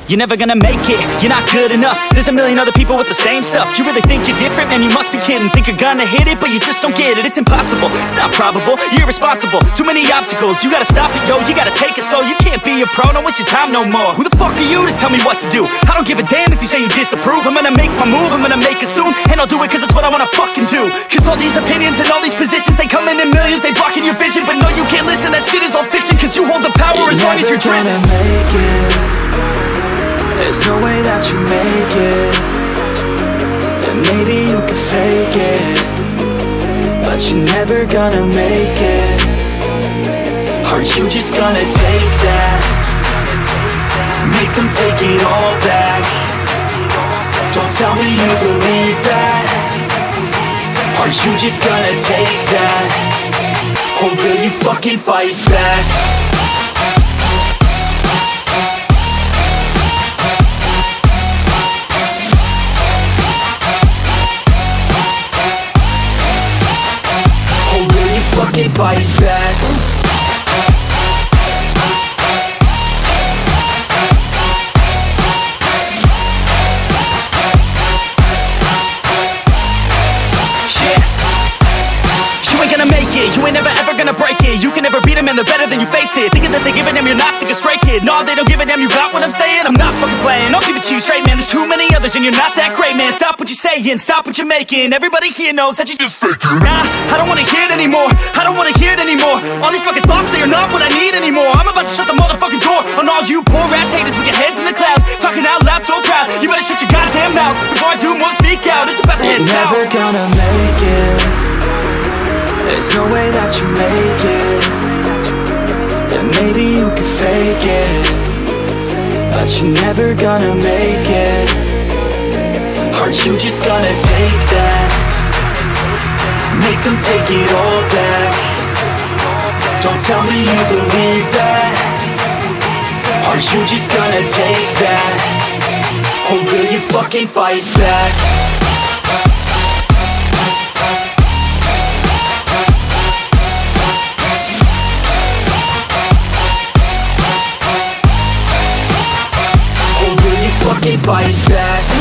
You're never gonna make it, you're not good enough. There's a million other people with the same stuff. You really think you're different? Man, you must be kidding. Think you're gonna hit it, but you just don't get it. It's impossible, it's not probable, you're irresponsible. Too many obstacles, you gotta stop it, yo. You gotta take it slow, you can't be a pro. Don't waste your time no more. Who the fuck are you to tell me what to do? I don't give a damn if you say you disapprove. I'm gonna make my move, I'm gonna make it soon. And I'll do it cause it's what I wanna fucking do. Cause all these opinions and all these positions, they come in millions, they blocking your vision. But no, you can't listen, that shit is all fiction. Cause you hold the power as long as you're driven. There's no way that you make it. And maybe you can fake it, but you're never gonna make it. Are you just gonna take that? Make them take it all back. Don't tell me you believe that. Are you just gonna take that? Or will you fucking fight back? Fucking fight back. You ain't gonna make it, you ain't never ever gonna break it. You can never beat them and they're better than you, face it. Thinking that they give a damn, you're not thinking straight, kid. No, they don't give a damn, you got what I'm saying? I'm not fucking playing, I'll give it to you straight, man. There's too many others and you're not that great, man. Stop what you're saying, stop what you're making. Everybody here knows that you just faking. Nah, I don't wanna hear it anymore, I don't wanna hear it anymore. All these fucking thoughts, they are not what I need anymore. I'm about to shut the motherfucking door on all you poor ass haters with your heads in the clouds, talking out loud so proud. You better shut your goddamn mouth before I do more speak out. It's about to head south. Never gonna make it. There's no way that you make it. And maybe you can fake it, but you're never gonna make it. Are you just gonna take that? Make them take it all back. Don't tell me you believe that. Are you just gonna take that? Or will you fucking fight back? Fight back.